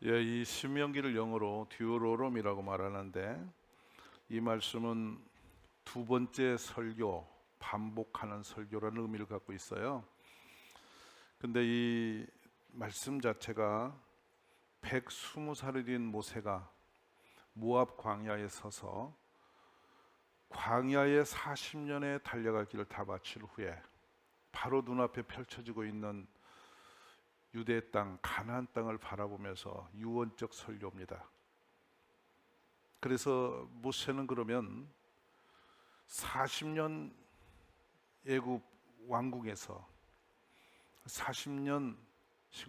예, 이 신명기를 영어로 듀오로롬이라고 말하는데 이 말씀은 두 번째 설교, 반복하는 설교라는 의미를 갖고 있어요. 근데 이 말씀 자체가 120살이 된 모세가 모압 광야에 서서 광야에 40년의 달려갈 길을 다 마칠 후에 바로 눈앞에 펼쳐지고 있는 유대 땅, 가나안 땅을 바라보면서 유언적 설교입니다. 그래서 모세는 그러면 40년 애굽 왕궁에서 40년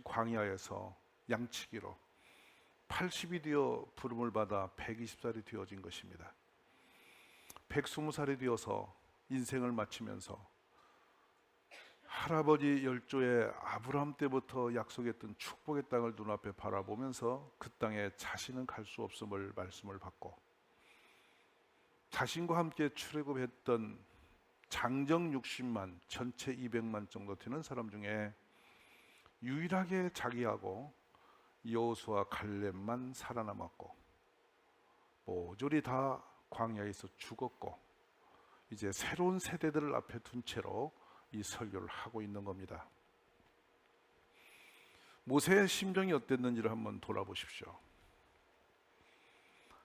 광야에서 양치기로 80이 되어 부름을 받아 120살이 되어진 것입니다. 120살이 되어서 인생을 마치면서 할아버지 열조의 아브라함 때부터 약속했던 축복의 땅을 눈앞에 바라보면서 그 땅에 자신은 갈 수 없음을 말씀을 받고, 자신과 함께 출애굽했던 장정 60만, 전체 200만 정도 되는 사람 중에 유일하게 자기하고 여호수아 갈렙만 살아남았고, 모조리 다 광야에서 죽었고, 이제 새로운 세대들을 앞에 둔 채로 이 설교를 하고 있는 겁니다. 모세의 심정이 어땠는지를 한번 돌아보십시오.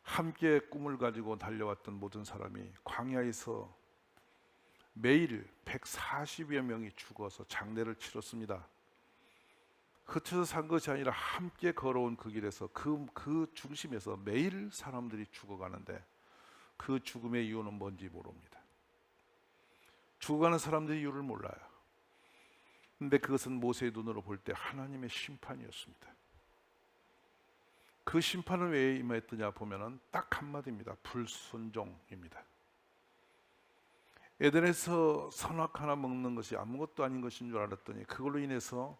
함께 꿈을 가지고 달려왔던 모든 사람이 광야에서 매일 140여 명이 죽어서 장례를 치렀습니다. 흩어져 산 것이 아니라 함께 걸어온 그 길에서 그 중심에서 매일 사람들이 죽어가는데 그 죽음의 이유는 뭔지 모릅니다. 죽어가는 사람들의 이유를 몰라요. 근데 그것은 모세의 눈으로 볼 때 하나님의 심판이었습니다. 그 심판은 왜 임했더냐 보면은 딱 한마디입니다. 불순종입니다. 에덴에서 선악 하나 먹는 것이 아무것도 아닌 것인 줄 알았더니 그걸로 인해서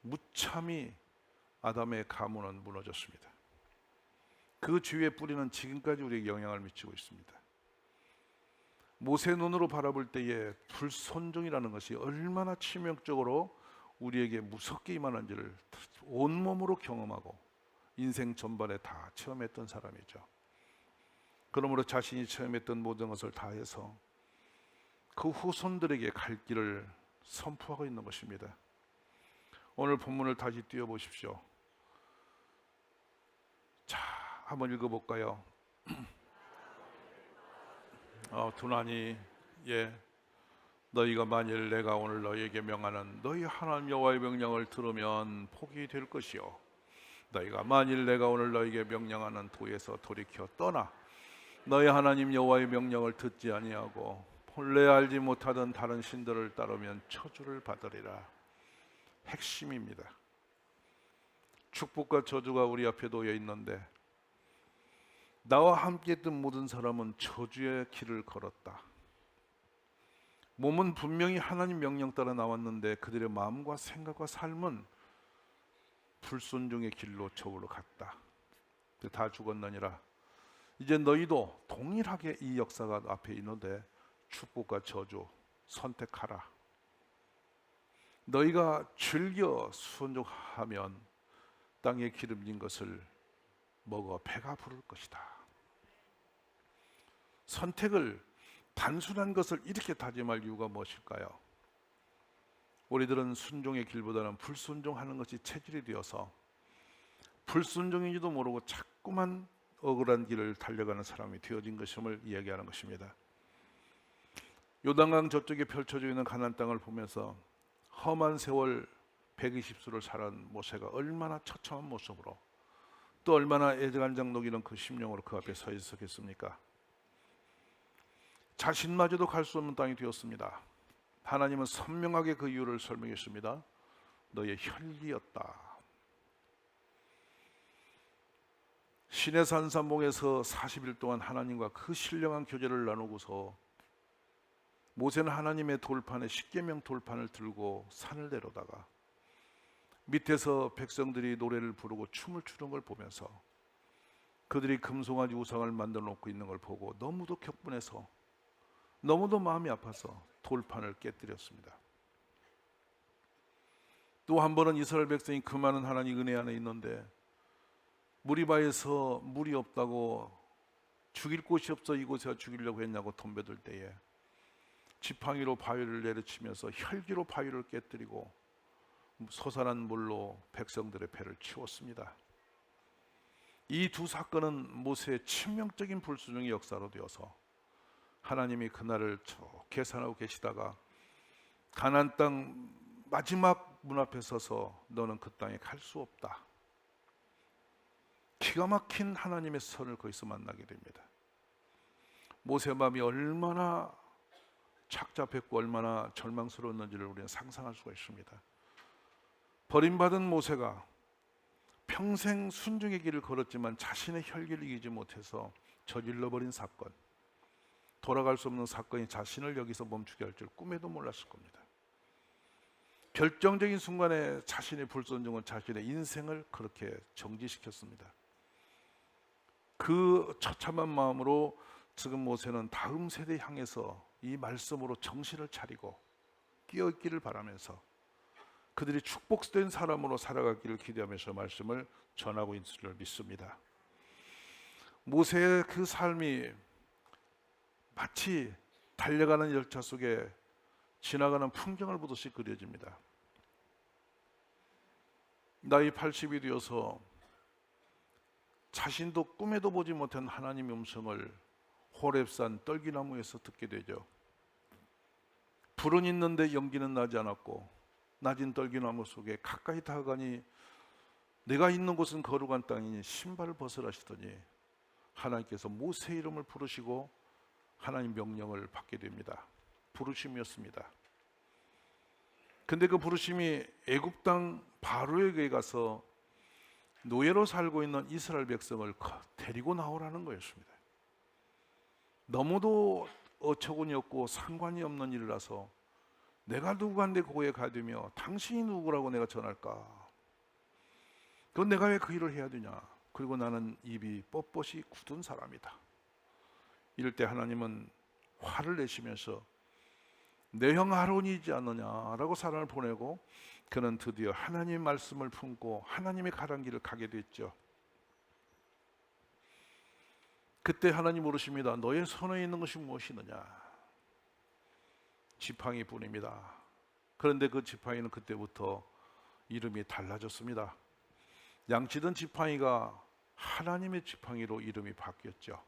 무참히 아담의 가문은 무너졌습니다. 그 주위의 뿌리는 지금까지 우리에게 영향을 미치고 있습니다. 모세의 눈으로 바라볼 때에 불순종이라는 것이 얼마나 치명적으로 우리에게 무섭게 임하는지를 온몸으로 경험하고 인생 전반에 다 체험했던 사람이죠. 그러므로 자신이 체험했던 모든 것을 다해서 그 후손들에게 갈 길을 선포하고 있는 것입니다. 오늘 본문을 다시 띄워보십시오. 자, 한번 읽어볼까요? 두나니 너희가 만일 내가 오늘 너희에게 명하는 너희 하나님 여호와의 명령을 들으면 복이 될 것이요, 너희가 만일 내가 오늘 너희에게 명령하는 도에서 돌이켜 떠나 너희 하나님 여호와의 명령을 듣지 아니하고 본래 알지 못하던 다른 신들을 따르면 저주를 받으리라. 핵심입니다. 축복과 저주가 우리 앞에 놓여 있는데 나와 함께 했던 모든 사람은 저주의 길을 걸었다. 몸은 분명히 하나님 명령 따라 나왔는데 그들의 마음과 생각과 삶은 불순종의 길로 저울로 갔다. 다 죽었느니라. 이제 너희도 동일하게 이 역사가 앞에 있는데 축복과 저주 선택하라. 너희가 즐겨 순종하면 땅에 기름진 것을 먹어 배가 부를 것이다. 선택을, 단순한 것을 이렇게 다짐할 이유가 무엇일까요? 우리들은 순종의 길보다는 불순종하는 것이 체질이 되어서 불순종인지도 모르고 자꾸만 억울한 길을 달려가는 사람이 되어진 것임을 이야기하는 것입니다. 요단강 저쪽에 펼쳐져 있는 가나안 땅을 보면서 험한 세월 120수를 살아온 모세가 얼마나 처참한 모습으로 또 얼마나 애간장 녹이는 그 심령으로 그 앞에 서 있었겠습니까? 자신마저도 갈 수 없는 땅이 되었습니다. 하나님은 선명하게 그 이유를 설명했습니다. 너의 혈기였다. 시내산 산봉에서 40일 동안 하나님과 그 신령한 교제를 나누고서 모세는 하나님의 돌판에 십계명 돌판을 들고 산을 내려다가 밑에서 백성들이 노래를 부르고 춤을 추는 걸 보면서 그들이 금송아지 우상을 만들어 놓고 있는 걸 보고 너무도 격분해서 너무도 마음이 아파서 돌판을 깨뜨렸습니다. 또 한 번은 이스라엘 백성이 그 많은 하나님 은혜 안에 있는데 무리바에서 물이 없다고 죽일 곳이 없어 이곳에서 죽이려고 했냐고 덤벼들 때에 지팡이로 바위를 내려치면서 혈기로 바위를 깨뜨리고 솟아난 물로 백성들의 배를 치웠습니다. 이 두 사건은 모세의 치명적인 불순종의 역사로 되어서 하나님이 그날을 쭉 계산하고 계시다가 가나안 땅 마지막 문 앞에 서서 너는 그 땅에 갈 수 없다. 기가 막힌 하나님의 선을 거기서 만나게 됩니다. 모세의 마음이 얼마나 착잡했고 얼마나 절망스러웠는지를 우리는 상상할 수가 있습니다. 버림받은 모세가 평생 순종의 길을 걸었지만 자신의 혈기를 이기지 못해서 저질러버린 사건, 돌아갈 수 없는 사건이 자신을 여기서 멈추게 할 줄 꿈에도 몰랐을 겁니다. 결정적인 순간에 자신의 불순종은 자신의 인생을 그렇게 정지시켰습니다. 그 처참한 마음으로 지금 모세는 다음 세대에 향해서 이 말씀으로 정신을 차리고 끼어있기를 바라면서 그들이 축복된 사람으로 살아가기를 기대하면서 말씀을 전하고 있는 줄 믿습니다. 모세의 그 삶이 마치 달려가는 열차 속에 지나가는 풍경을 보듯이 그려집니다. 나이 80이 되어서 자신도 꿈에도 보지 못한 하나님의 음성을 호렙산 떨기나무에서 듣게 되죠. 불은 있는데 연기는 나지 않았고 낮은 떨기나무 속에 가까이 다가가니 내가 있는 곳은 거룩한 땅이니 신발을 벗으라시더니 하나님께서 모세 이름을 부르시고 하나님 명령을 받게 됩니다. 부르심이었습니다. 근데 그 부르심이 애굽 땅 바로에게 가서 노예로 살고 있는 이스라엘 백성을 데리고 나오라는 거였습니다. 너무도 어처구니 없고 상관이 없는 일이라서 내가 누구한테 고에 가두며 당신이 누구라고 내가 전할까? 그건 내가 왜 그 일을 해야 되냐? 그리고 나는 입이 뻣뻣이 굳은 사람이다. 이럴 때 하나님은 화를 내시면서 내 형 아론이지 않느냐라고 사람을 보내고 그는 드디어 하나님의 말씀을 품고 하나님의 가란 길을 가게 됐죠. 그때 하나님 물으십니다. 너의 손에 있는 것이 무엇이느냐? 지팡이 뿐입니다. 그런데 그 지팡이는 그때부터 이름이 달라졌습니다. 양치던 지팡이가 하나님의 지팡이로 이름이 바뀌었죠.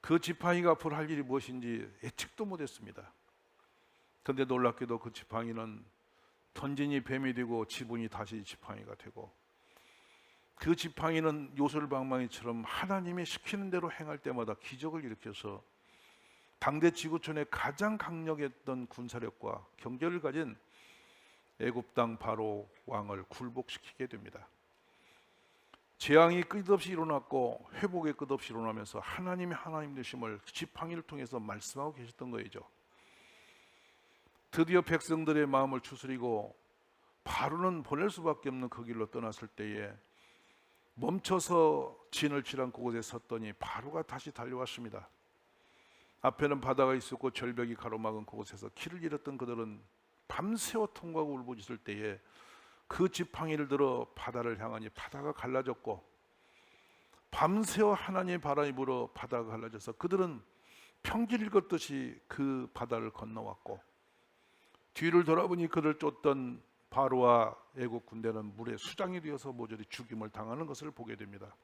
그 지팡이가 앞으로 할 일이 무엇인지 예측도 못했습니다. 그런데 놀랍게도 그 지팡이는 던진이 뱀이 되고 지분이 다시 지팡이가 되고 그 지팡이는 요술방망이처럼 하나님이 시키는 대로 행할 때마다 기적을 일으켜서 당대 지구촌의 가장 강력했던 군사력과 경제를 가진 애굽 땅 바로 왕을 굴복시키게 됩니다. 재앙이 끝없이 일어났고 회복의 끝없이 일어나면서 하나님의 하나님 되심을 지팡이를 통해서 말씀하고 계셨던 거죠. 드디어 백성들의 마음을 추스리고 바로는 보낼 수밖에 없는 그 길로 떠났을 때에 멈춰서 진을 치란 그곳에 섰더니 바로가 다시 달려왔습니다. 앞에는 바다가 있었고 절벽이 가로막은 그곳에서 길을 잃었던 그들은 밤새워 통과하고 울부짖을 때에 그 지팡이를 들어 바다를 향하니 바다가 갈라졌고 밤새워 하나님의 바람이 불어 바다가 갈라져서 그들은 평지를 걷듯이 그 바다를 건너왔고 뒤를 돌아보니 그를 쫓던 바로와 애국 군대는 물에 수장이 되어서 모조리 죽임을 당하는 것을 보게 됩니다.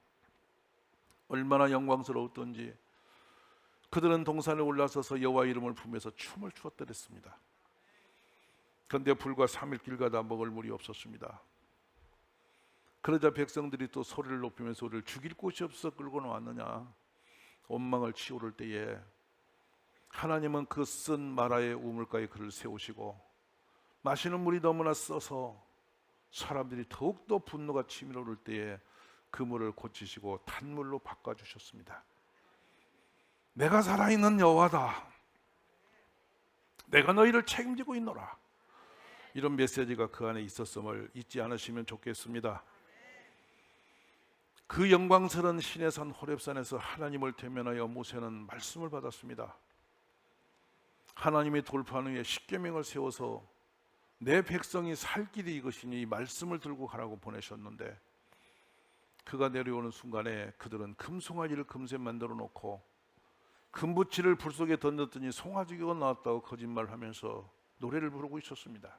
얼마나 영광스러웠던지 그들은 동산에 올라서서 여호와 이름을 부르면서 춤을 추었더랬습니다. 그런데 불과 3일 길 가다 먹을 물이 없었습니다. 그러자 백성들이 또 소리를 높이면서 우리를 죽일 곳이 없어 끌고 나왔느냐 원망을 치오를 때에 하나님은 그 쓴 마라의 우물가에 그를 세우시고 마시는 물이 너무나 써서 사람들이 더욱더 분노가 치밀어 오를 때에 그 물을 고치시고 단물로 바꿔주셨습니다. 내가 살아있는 여호와다. 내가 너희를 책임지고 있노라. 이런 메시지가 그 안에 있었음을 잊지 않으시면 좋겠습니다. 그 영광스러운 신의 산 호렙산에서 하나님을 대면하여 모세는 말씀을 받았습니다. 하나님의 돌판 위에 십계명을 세워서 내 백성이 살 길이 이것이니 이 말씀을 들고 가라고 보내셨는데 그 그가 내려오는 순간에 그들은 금송아지를 금세 만들어 놓고 금붙이를 불 속에 던졌더니 송아지가 나왔다고 거짓말하면서 노래를 부르고 있었습니다.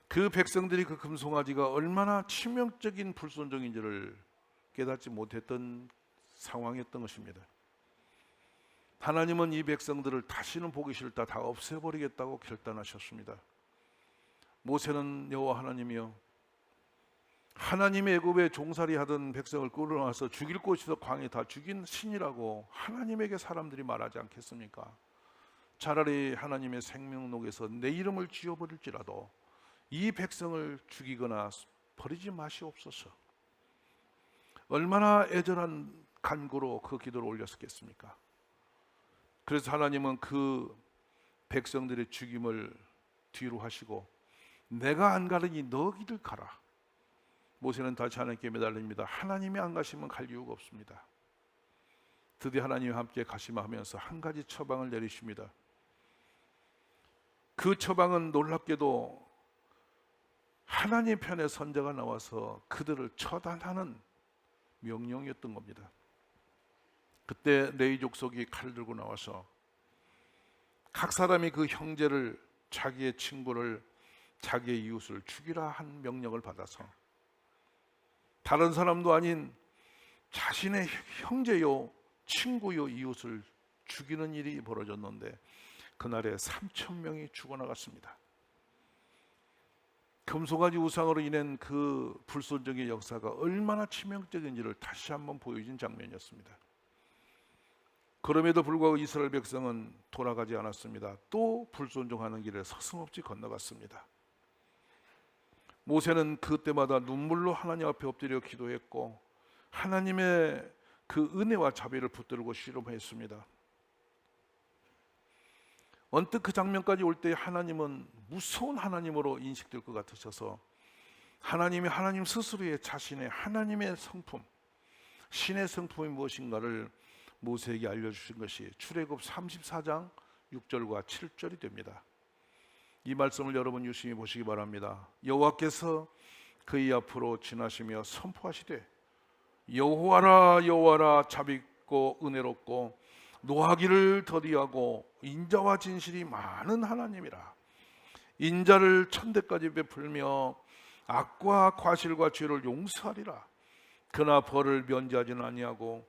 그 백성들이 그 금송아지가 얼마나 치명적인 불순종인지를 깨닫지 못했던 상황이었던 것입니다. 하나님은 이 백성들을 다시는 보기 싫다, 다 없애버리겠다고 결단하셨습니다. 모세는 여호와 하나님이여, 하나님의 애굽에 종살이 하던 백성을 끌어와서 죽일 곳에서 광야에 다 죽인 신이라고 하나님에게 사람들이 말하지 않겠습니까? 차라리 하나님의 생명록에서 내 이름을 지워버릴지라도 이 백성을 죽이거나 버리지 마시옵소서. 얼마나 애절한 간구로 그 기도를 올렸겠습니까? 그래서 하나님은 그 백성들의 죽임을 뒤로 하시고 내가 안 가르니 너 길 가라. 모세는 다시 하나님께 매달립니다. 하나님이 안 가시면 갈 이유가 없습니다. 드디어 하나님이 함께 가시마 하면서 한 가지 처방을 내리십니다. 그 처방은 놀랍게도 하나님 편의 선자가 나와서 그들을 처단하는 명령이었던 겁니다. 그때 레위 족속이 칼을 들고 나와서 각 사람이 그 형제를, 자기의 친구를, 자기의 이웃을 죽이라 한 명령을 받아서 다른 사람도 아닌 자신의 형제요, 친구요, 이웃을 죽이는 일이 벌어졌는데 그날에 3,000명이 죽어나갔습니다. 금송아지 우상으로 인한 그 불순종의 역사가 얼마나 치명적인지를 다시 한번 보여준 장면이었습니다. 그럼에도 불구하고 이스라엘 백성은 돌아가지 않았습니다. 또 불순종하는 길에 서슴없이 건너갔습니다. 모세는 그때마다 눈물로 하나님 앞에 엎드려 기도했고 하나님의 그 은혜와 자비를 붙들고 씨름했습니다. 언뜻 그 장면까지 올 때 하나님은 무서운 하나님으로 인식될 것 같으셔서 하나님이 하나님 스스로의 자신의 하나님의 성품, 신의 성품이 무엇인가를 모세에게 알려주신 것이 출애굽 34장 6절과 7절이 됩니다. 이 말씀을 여러분 유심히 보시기 바랍니다. 여호와께서 그의 앞으로 지나시며 선포하시되 여호와라 여호와라 자비있고 은혜롭고 노하기를 더디하고 인자와 진실이 많은 하나님이라. 인자를 천대까지 베풀며 악과 과실과 죄를 용서하리라. 그나 벌을 면제하지는 아니하고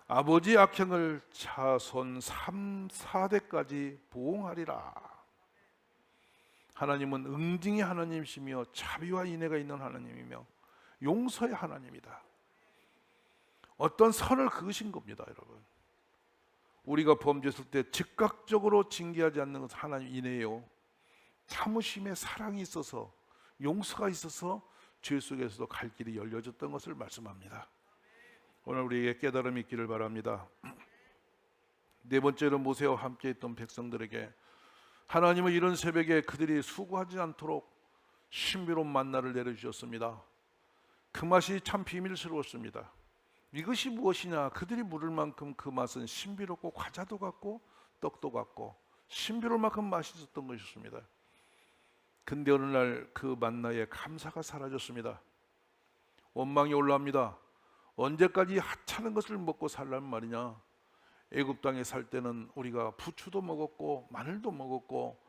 아버지 악행을 자손 3, 4대까지 보응하리라. 하나님은 응징의 하나님이시며 자비와 인애가 있는 하나님이며 용서의 하나님이다. 어떤 선을 그으신 겁니다, 여러분. 우리가 범죄했을 때 즉각적으로 징계하지 않는 것은 하나님 인애요, 참으심의 사랑이 있어서, 용서가 있어서 죄 속에서도 갈 길이 열려졌던 것을 말씀합니다. 오늘 우리에게 깨달음이 있기를 바랍니다. 네 번째로 모세와 함께 있던 백성들에게 하나님은 이런 새벽에 그들이 수고하지 않도록 신비로운 만나를 내려주셨습니다. 그 맛이 참 비밀스러웠습니다. 이것이 무엇이냐? 그들이 물을 만큼 그 맛은 신비롭고 과자도 같고 떡도 같고 신비로울 만큼 맛있었던 것이었습니다. 근데 어느 날 그 만나에 감사가 사라졌습니다. 원망이 올라옵니다. 언제까지 하찮은 것을 먹고 살란 말이냐? 애굽 땅에 살 때는 우리가 부추도 먹었고 마늘도 먹었고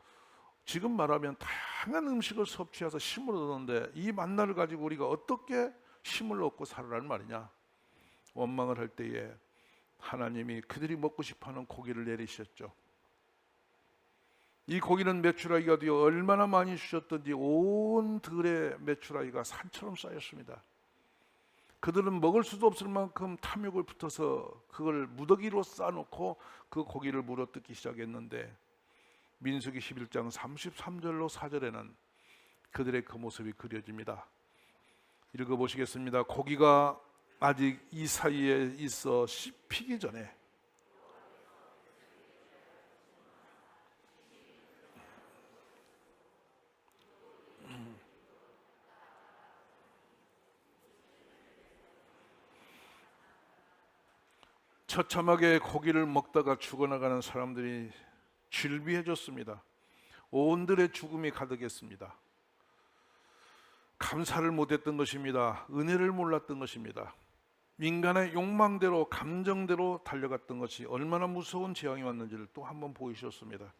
지금 말하면 다양한 음식을 섭취해서 힘을 얻었는데 이 만나를 가지고 우리가 어떻게 힘을 얻고 살아라는 말이냐? 원망을 할 때에 하나님이 그들이 먹고 싶어하는 고기를 내리셨죠. 이 고기는 메추라기가 되어 얼마나 많이 주셨던지 온 들의 메추라기가 산처럼 쌓였습니다. 그들은 먹을 수도 없을 만큼 탐욕을 붙어서 그걸 무더기로 쌓아놓고 그 고기를 물어뜯기 시작했는데 민수기 11장 33절로 4절에는 그들의 그 모습이 그려집니다. 읽어보시겠습니다. 고기가 아직 이 사이에 있어 씹히기 전에 처참하게 고기를 먹다가 죽어나가는 사람들이 질비해졌습니다. 온들의 죽음이 가득했습니다. 감사를 못했던 것입니다. 은혜를 몰랐던 것입니다. 인간의 욕망대로 감정대로 달려갔던 것이 얼마나 무서운 재앙이 왔는지를 또 한번 보이셨습니다.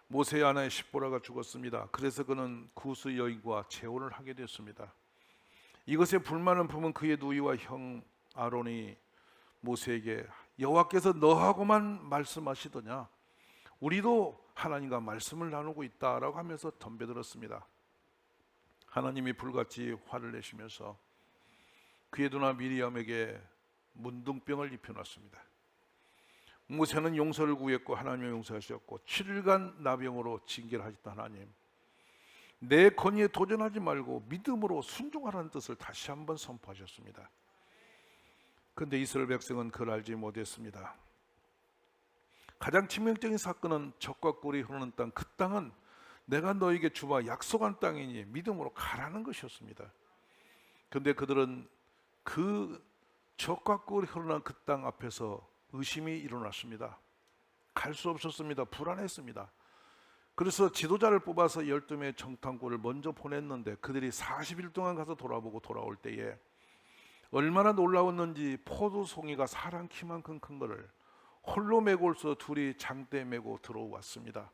모세의 아내 십보라가 죽었습니다. 그래서 그는 구스 여인과 재혼을 하게 됐습니다. 이것에 불만을 품은 그의 누이와 형 아론이 모세에게 여호와께서 너하고만 말씀하시더냐, 우리도 하나님과 말씀을 나누고 있다라고 하면서 덤벼들었습니다. 하나님이 불같이 화를 내시면서 그의 누나 미리암에게 문둥병을 입혀놨습니다. 모세는 용서를 구했고 하나님의 용서하셨고 7일간 나병으로 징계하셨던 하나님, 내 권위에 도전하지 말고 믿음으로 순종하라는 뜻을 다시 한번 선포하셨습니다. 그런데 이스라엘 백성은 그걸 알지 못했습니다. 가장 치명적인 사건은 적과 꿀이 흐르는 땅, 그 땅은 내가 너에게 주마 약속한 땅이니 믿음으로 가라는 것이었습니다. 그런데 그들은 그 적과 꿀이 흐르는 그 땅 앞에서 의심이 일어났습니다. 갈 수 없었습니다. 불안했습니다. 그래서 지도자를 뽑아서 12명의 정탐꾼을 먼저 보냈는데 그들이 40일 동안 가서 돌아보고 돌아올 때에 얼마나 놀라웠는지 포도송이가 사람 키만큼 큰 거를 홀로 메고 올서 둘이 장대에 메고 들어왔습니다.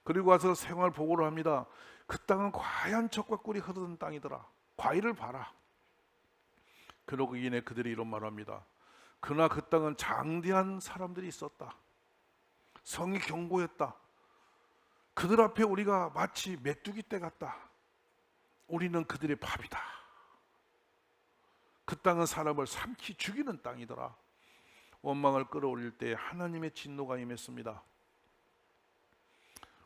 그리고 와서 생활 보고를 합니다. 그 땅은 과연 적과 꿀이 흐르는 땅이더라. 과일을 봐라. 그러고 이내 그들이 이런 말을 합니다. 그러나 그 땅은 장대한 사람들이 있었다. 성이 견고했다. 그들 앞에 우리가 마치 메뚜기 떼 같다. 우리는 그들의 밥이다. 그 땅은 사람을 삼키 죽이는 땅이더라. 원망을 끌어올릴 때 하나님의 진노가 임했습니다.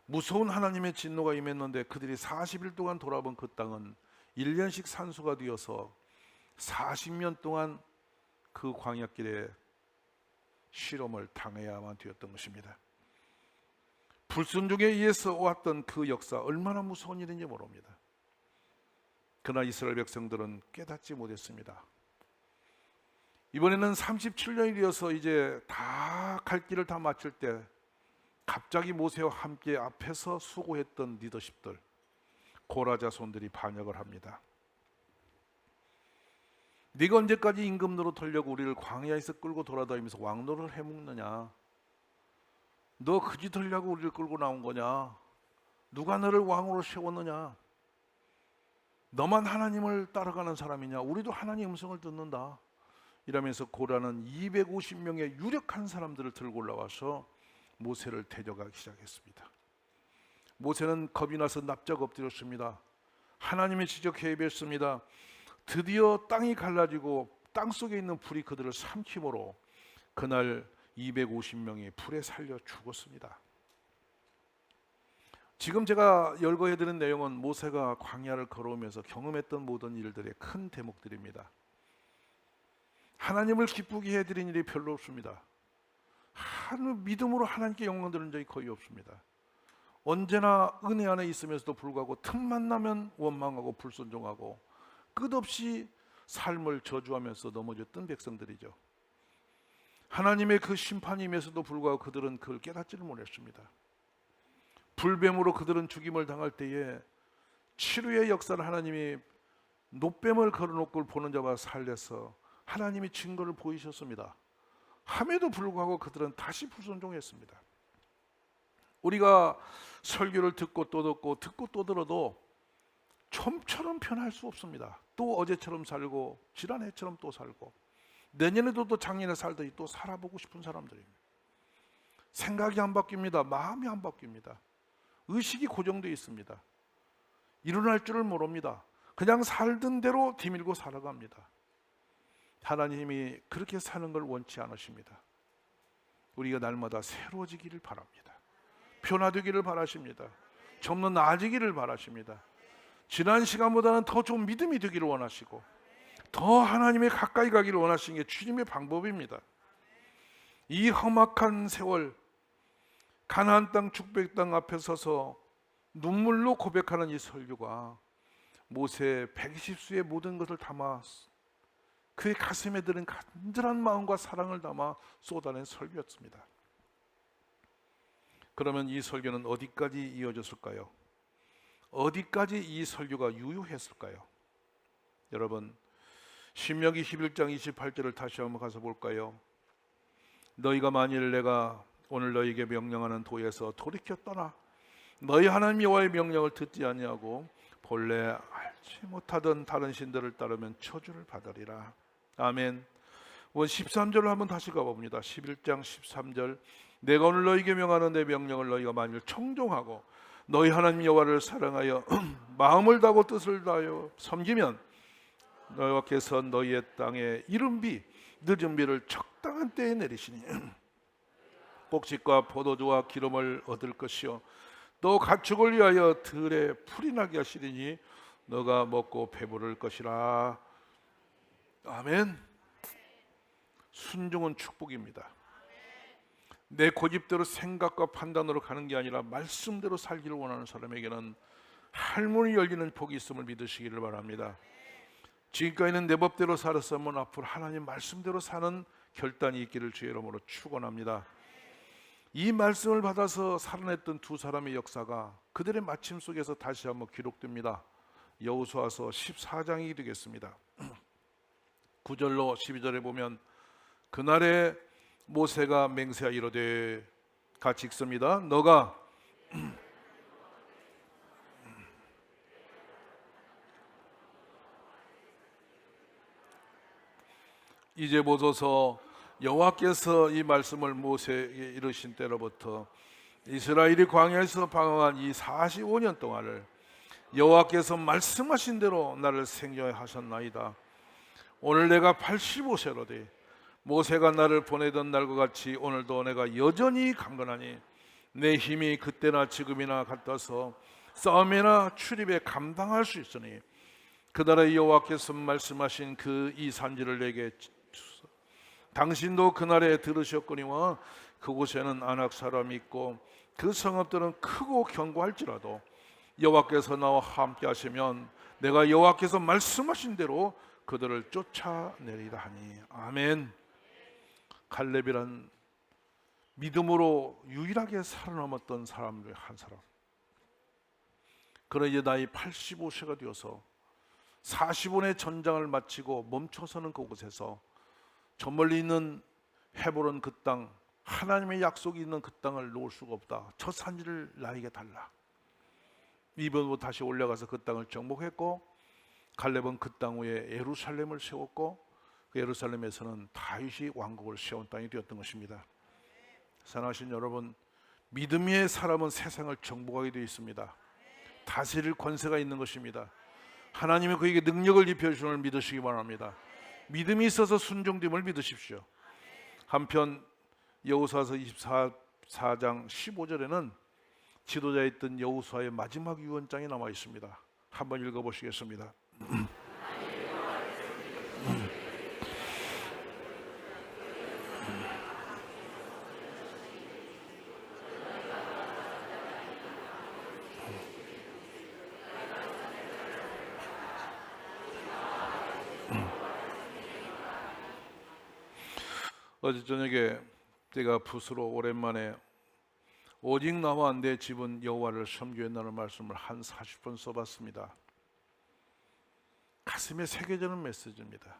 무서운 하나님의 진노가 임했는데 그들이 40일 동안 돌아본 그 땅은 1년씩 산소가 되어서 40년 동안 그 광야길에 실험을 당해야만 되었던 것입니다. 불순종에 의해서 왔던 그 역사, 얼마나 무서운 일인지 모릅니다. 그러나 이스라엘 백성들은 깨닫지 못했습니다. 이번에는 37년이 되어서 이제 다 갈 길을 다 마칠 때 갑자기 모세와 함께 앞에서 수고했던 리더십들, 고라 자손들이 반역을 합니다. 네가 언제까지 임금 노릇하려고 우리를 광야에서 끌고 돌아다니면서 왕노릇을 해먹느냐? 너 그 짓 하려고 우리를 끌고 나온 거냐? 누가 너를 왕으로 세웠느냐? 너만 하나님을 따라가는 사람이냐? 우리도 하나님 음성을 듣는다. 이러면서 고라는 250명의 유력한 사람들을 들고 올라와서 모세를 대적하기 시작했습니다. 모세는 겁이 나서 납작 엎드렸습니다. 하나님의 지적해 뵙습니다. 드디어 땅이 갈라지고 땅 속에 있는 불이 그들을 삼킴으로 그날 250명이 불에 살려 죽었습니다. 지금 제가 열거해드린 내용은 모세가 광야를 걸어오면서 경험했던 모든 일들의 큰 대목들입니다. 하나님을 기쁘게 해드린 일이 별로 없습니다. 믿음으로 하나님께 영광 드리는 적이 거의 없습니다. 언제나 은혜 안에 있으면서도 불구하고 틈만 나면 원망하고 불순종하고 끝없이 삶을 저주하면서 넘어졌던 백성들이죠. 하나님의 그 심판임에서도 불구하고 그들은 그걸 깨닫지를 못했습니다. 불뱀으로 그들은 죽임을 당할 때에 치료의 역사를 하나님이 노뱀을 걸어놓고 보는 자와 살려서 하나님이 증거를 보이셨습니다. 함에도 불구하고 그들은 다시 불순종했습니다. 우리가 설교를 듣고 또 듣고 듣고 또 들어도 좀처럼 변할 수 없습니다. 또 어제처럼 살고 지난해처럼 또 살고 내년에도 또 작년에 살더니 또 살아보고 싶은 사람들입니다. 생각이 안 바뀝니다. 마음이 안 바뀝니다. 의식이 고정되어 있습니다. 일어날 줄을 모릅니다. 그냥 살던 대로 뒤밀고 살아갑니다. 하나님이 그렇게 사는 걸 원치 않으십니다. 우리가 날마다 새로워지기를 바랍니다. 변화되기를 바라십니다. 좀 더 나아지기를 바라십니다. 지난 시간보다는 더 좀 믿음이 되기를 원하시고 더 하나님에 가까이 가기를 원하시는 게 주님의 방법입니다. 이 험악한 세월, 가나안 땅 축복 땅 앞에 서서 눈물로 고백하는 이 설교가 모세 120수의 모든 것을 담아 그의 가슴에 드는 간절한 마음과 사랑을 담아 쏟아낸 설교였습니다. 그러면 이 설교는 어디까지 이어졌을까요? 어디까지 이 설교가 유효했을까요? 여러분, 신명기 11장 28절을 다시 한번 가서 볼까요? 너희가 만일 내가 오늘 너희에게 명령하는 도에서 돌이켜 떠나 너희 하나님 여호와의 명령을 듣지 아니하고 본래 알지 못하던 다른 신들을 따르면 저주를 받으리라. 아멘. 13절을 한번 다시 가봅니다. 11장 13절, 내가 오늘 너희에게 명하는 내 명령을 너희가 만일 청종하고 너희 하나님 여호와를 사랑하여 마음을 다하고 뜻을 다하여 섬기면 여호와께서 너희의 땅에 이른 비 늦은 비를 적당한 때에 내리시니 곡식과 포도주와 기름을 얻을 것이요 또 가축을 위하여 들에 풀이 나게 하시리니 너가 먹고 배부를 것이라. 아멘. 순종은 축복입니다. 내 고집대로 생각과 판단으로 가는 게 아니라 말씀대로 살기를 원하는 사람에게는 할문이 열리는 복이 있음을 믿으시기를 바랍니다. 지금까지는 내 법대로 살았으면 앞으로 하나님 말씀대로 사는 결단이 있기를 주의 이름으로 축원합니다. 이 말씀을 받아서 살아냈던 두 사람의 역사가 그들의 마침 속에서 다시 한번 기록됩니다. 여호수아서 14장이 되겠습니다. 9절로 12절에 보면 그날에 모세가 맹세하 이르되, 같이 읽습니다. 너가 이제 보소서 여호와께서 이 말씀을 모세에게 이르신 때로부터 이스라엘이 광야에서 방황한 이 45년 동안을 여호와께서 말씀하신 대로 나를 생존하게 하셨나이다. 오늘 내가 85세로되 모세가 나를 보내던 날과 같이 오늘도 내가 여전히 강건하니 내 힘이 그때나 지금이나 같아서 싸움이나 출입에 감당할 수 있으니 그날에 여호와께서 말씀하신 그 이 산지를 내게 주소서. 당신도 그날에 들으셨거니와 그곳에는 아낙 사람이 있고 그 성읍들은 크고 견고할지라도 여호와께서 나와 함께 하시면 내가 여호와께서 말씀하신 대로 그들을 쫓아내리라 하니. 아멘. 갈렙이란 믿음으로 유일하게 살아남았던 사람 중 한 사람. 그러나 이제 나이 85세가 되어서 40원의 전장을 마치고 멈춰서는 그곳에서 저 멀리 있는 헤브론 그 땅, 하나님의 약속이 있는 그 땅을 놓을 수가 없다. 저 산지를 나에게 달라. 이번으로 다시 올라가서 그 땅을 정복했고, 갈렙은 그 땅 위에 예루살렘을 세웠고, 그 예루살렘에서는 다윗이 왕국을 세운 땅이 되었던 것입니다. 사랑하신 여러분, 믿음의 사람은 세상을 정복하게 되어 있습니다. 다스릴 권세가 있는 것입니다. 하나님이 그에게 능력을 입혀주시는 걸 믿으시기 바랍니다. 믿음이 있어서 순종됨을 믿으십시오. 한편 여호수아서 24장 15절에는 지도자였던 여호수아의 마지막 유언장이 남아 있습니다. 한번 읽어보시겠습니다. 어제 저녁에 제가 붓으로 오랜만에 오직 나와 내 집은 여호와를 섬기겠다는 말씀을 한 40번 써봤습니다. 가슴에 새겨지는 메시지입니다.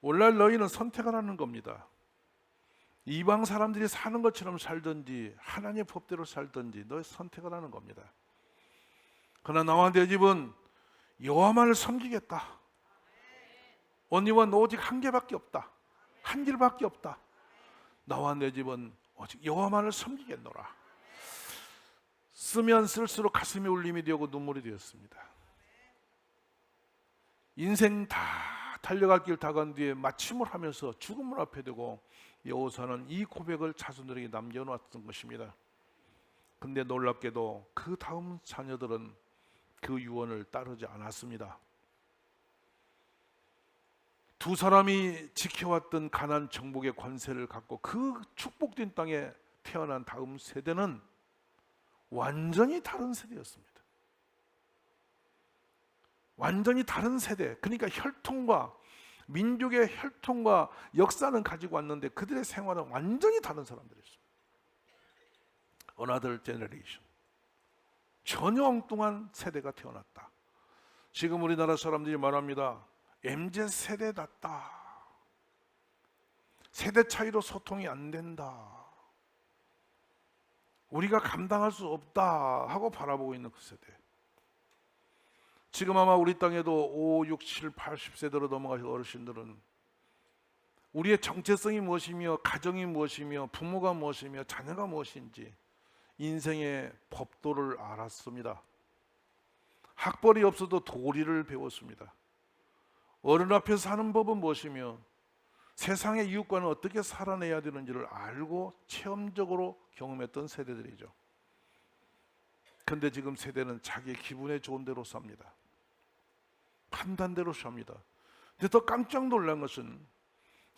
오늘날 너희는 선택을 하는 겁니다. 이방 사람들이 사는 것처럼 살든지 하나님의 법대로 살든지 너희 선택을 하는 겁니다. 그러나 나와 내 집은 여호와만을 섬기겠다. 언니와 너 오직 한 개밖에 없다. 한 길밖에 없다. 나와 내 집은 오직 여호와만을 섬기겠노라. 쓰면 쓸수록 가슴이 울림이 되고 눈물이 되었습니다. 인생 다 달려갈 길 다 간 뒤에 마침을 하면서 죽음을 앞에 두고 여호수아는 이 고백을 자손들에게 남겨놓았던 것입니다. 근데 놀랍게도 그 다음 자녀들은 그 유언을 따르지 않았습니다. 두 사람이 지켜왔던 가나안 정복의 권세를 갖고 그 축복된 땅에 태어난 다음 세대는 완전히 다른 세대였습니다. 완전히 다른 세대. 그러니까 혈통과 민족의 혈통과 역사는 가지고 왔는데 그들의 생활은 완전히 다른 사람들이었습니다. Another generation. 전혀 엉뚱한 세대가 태어났다. 지금 우리나라 사람들이 말합니다. MZ세대답다. 세대 차이로 소통이 안 된다. 우리가 감당할 수 없다 하고 바라보고 있는 그 세대. 지금 아마 우리 땅에도 5, 6, 7, 80세대로 넘어가신 어르신들은 우리의 정체성이 무엇이며 가정이 무엇이며 부모가 무엇이며 자녀가 무엇인지 인생의 법도를 알았습니다. 학벌이 없어도 도리를 배웠습니다. 어른 앞에서 사는 법은 무엇이며 세상의 이웃과는 어떻게 살아내야 되는지를 알고 체험적으로 경험했던 세대들이죠. 그런데 지금 세대는 자기 기분에 좋은 대로 삽니다. 판단대로 삽니다. 근데 더 깜짝 놀란 것은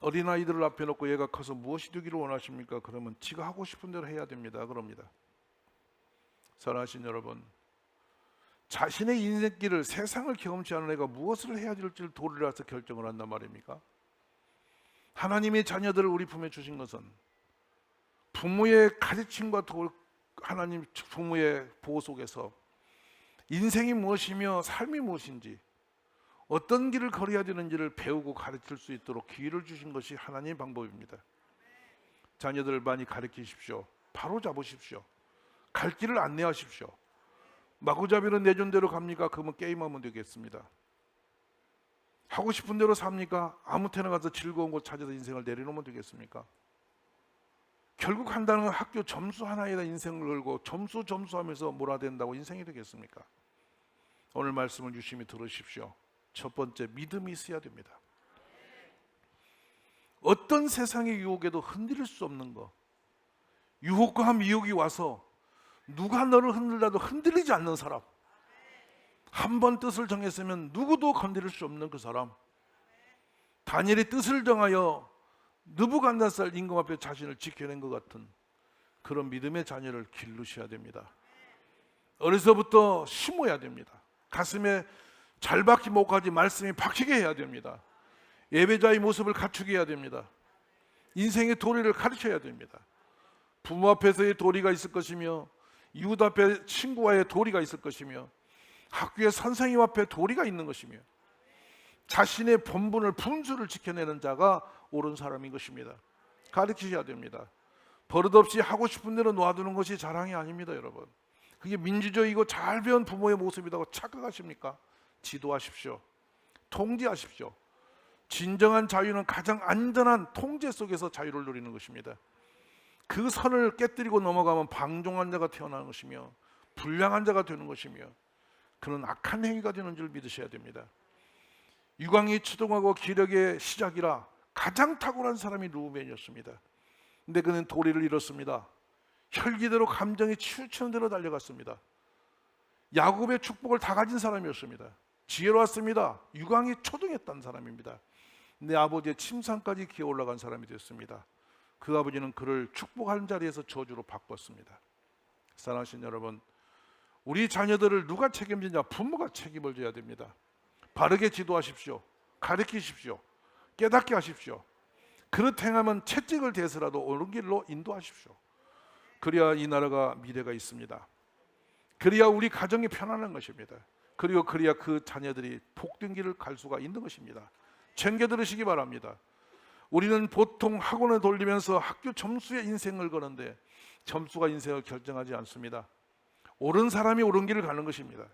어린아이들을 앞에 놓고 얘가 커서 무엇이 되기를 원하십니까? 그러면 지가 하고 싶은 대로 해야 됩니다. 그럽니다. 사랑하신 여러분, 자신의 인생길을 세상을 경험치 않은 애가 무엇을 해야 될지를 도리라서 결정을 한단 말입니까? 하나님의 자녀들을 우리 품에 주신 것은 부모의 가르침과 하나님 부모의 보호 속에서 인생이 무엇이며 삶이 무엇인지 어떤 길을 걸어야 되는지를 배우고 가르칠 수 있도록 기회를 주신 것이 하나님의 방법입니다. 자녀들을 많이 가르치십시오. 바로 잡으십시오. 갈 길을 안내하십시오. 마구잡이로 내준 대로 갑니까? 그러면 게임하면 되겠습니다. 하고 싶은 대로 삽니까? 아무 때나 가서 즐거운 곳 찾아서 인생을 내려놓으면 되겠습니까? 결국 한다는 건 학교 점수 하나에다 인생을 걸고 점수하면서 몰아댄다고 인생이 되겠습니까? 오늘 말씀을 유심히 들으십시오. 첫 번째, 믿음이 있어야 됩니다. 어떤 세상의 유혹에도 흔들릴 수 없는 것, 유혹과 미혹이 와서 누가 너를 흔들라도 흔들리지 않는 사람, 한 번 뜻을 정했으면 누구도 건드릴 수 없는 그 사람, 다니엘이 뜻을 정하여 느부갓네살 임금 앞에 자신을 지켜낸 것 같은 그런 믿음의 자녀를 기르셔야 됩니다. 어려서부터 심어야 됩니다. 가슴에 잘 박힌 목까지 말씀이 박히게 해야 됩니다. 예배자의 모습을 갖추게 해야 됩니다. 인생의 도리를 가르쳐야 됩니다. 부모 앞에서의 도리가 있을 것이며 이웃 앞에 친구와의 도리가 있을 것이며 학교의 선생님 앞에 도리가 있는 것이며 자신의 본분을 분수를 지켜내는 자가 옳은 사람인 것입니다. 가르치셔야 됩니다. 버릇없이 하고 싶은 대로 놔두는 것이 자랑이 아닙니다. 여러분, 그게 민주적이고 잘 배운 부모의 모습이라고 착각하십니까? 지도하십시오. 통제하십시오. 진정한 자유는 가장 안전한 통제 속에서 자유를 누리는 것입니다. 그 선을 깨뜨리고 넘어가면 방종한 자가 태어나는 것이며 불량한 자가 되는 것이며 그는 악한 행위가 되는 줄 믿으셔야 됩니다. 유광이 추동하고 기력의 시작이라 가장 탁월한 사람이 루벤이었습니다. 근데 그는 도리를 잃었습니다. 혈기대로 감정이 치우치는 대로 달려갔습니다. 야곱의 축복을 다 가진 사람이었습니다. 지혜로웠습니다. 유광이 초등했던 사람입니다. 근데 아버지의 침상까지 기어 올라간 사람이 됐습니다. 그 아버지는 그를 축복하는 자리에서 저주로 바꿨습니다. 사랑하신 여러분, 우리 자녀들을 누가 책임지냐? 부모가 책임을 져야 됩니다. 바르게 지도하십시오. 가르치십시오. 깨닫게 하십시오. 그릇 행하면 채찍을 대서라도 옳은 길로 인도하십시오. 그래야 이 나라가 미래가 있습니다. 그래야 우리 가정이 편안한 것입니다. 그리고 그래야 그 자녀들이 복된 길을 갈 수가 있는 것입니다. 챙겨 들으시기 바랍니다. 우리는 보통 학원을 돌리면서 학교 점수에 인생을 거는데 점수가 인생을 결정하지 않습니다. 옳은 사람이 옳은 길을 가는 것입니다.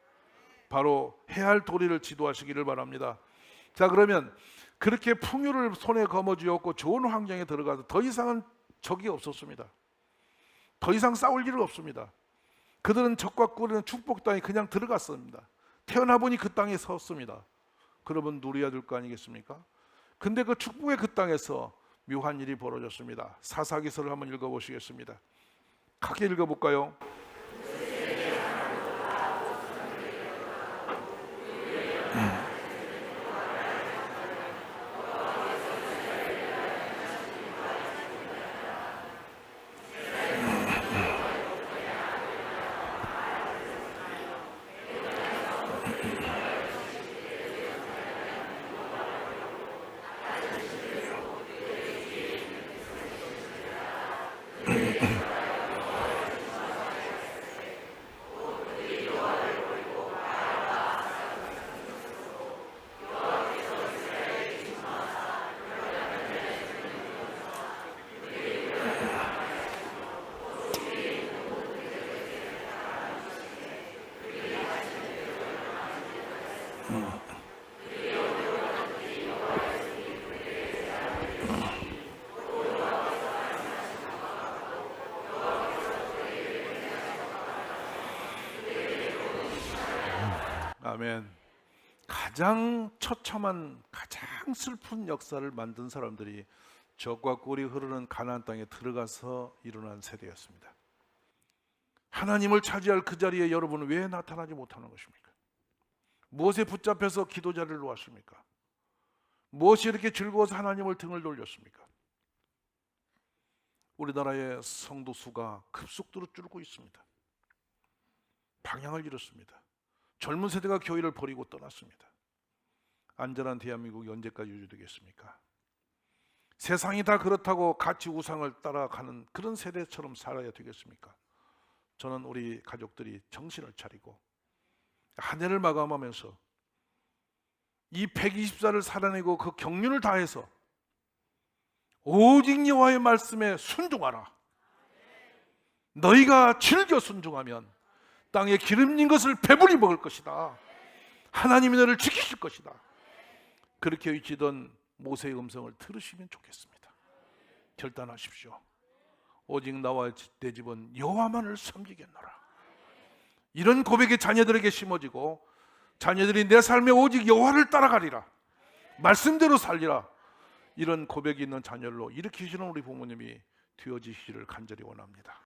바로 해야 할 도리를 지도하시기를 바랍니다. 자, 그러면 그렇게 풍요를 손에 거머쥐었고 좋은 환경에 들어가서 더 이상은 적이 없었습니다. 더 이상 싸울 일은 없습니다. 그들은 적과 꿀은 축복 땅에 그냥 들어갔습니다. 태어나 보니 그 땅에 섰습니다. 그러면 누려야 될 거 아니겠습니까? 근데 그 축복의 그 땅에서 묘한 일이 벌어졌습니다. 사사기서를 한번 읽어보시겠습니다. 크게 읽어볼까요? 아멘. 가장 처참한, 가장 슬픈 역사를 만든 사람들이 젖과 꿀이 흐르는 가나안 땅에 들어가서 일어난 세대였습니다. 하나님을 차지할 그 자리에 여러분은 왜 나타나지 못하는 것입니까? 무엇에 붙잡혀서 기도 자리를 놓았습니까? 무엇이 이렇게 즐거워서 하나님을 등을 돌렸습니까? 우리나라의 성도 수가 급속도로 줄고 있습니다. 방향을 잃었습니다. 젊은 세대가 교회를 버리고 떠났습니다. 안전한 대한민국이 언제까지 유지되겠습니까? 세상이 다 그렇다고 같이 우상을 따라가는 그런 세대처럼 살아야 되겠습니까? 저는 우리 가족들이 정신을 차리고 한 해를 마감하면서 이 120살을 살아내고 그 경륜을 다해서 오직 여호와의 말씀에 순종하라. 너희가 즐겨 순종하면 땅에 기름진 것을 배불리 먹을 것이다. 하나님이 너를 지키실 것이다. 그렇게 외치던 모세의 음성을 들으시면 좋겠습니다. 결단하십시오. 오직 나와 내 집은 여호와만을 섬기겠노라. 이런 고백이 자녀들에게 심어지고 자녀들이 내 삶에 오직 여호와를 따라가리라, 말씀대로 살리라, 이런 고백이 있는 자녀로 일으키시는 우리 부모님이 되어지시기를 간절히 원합니다.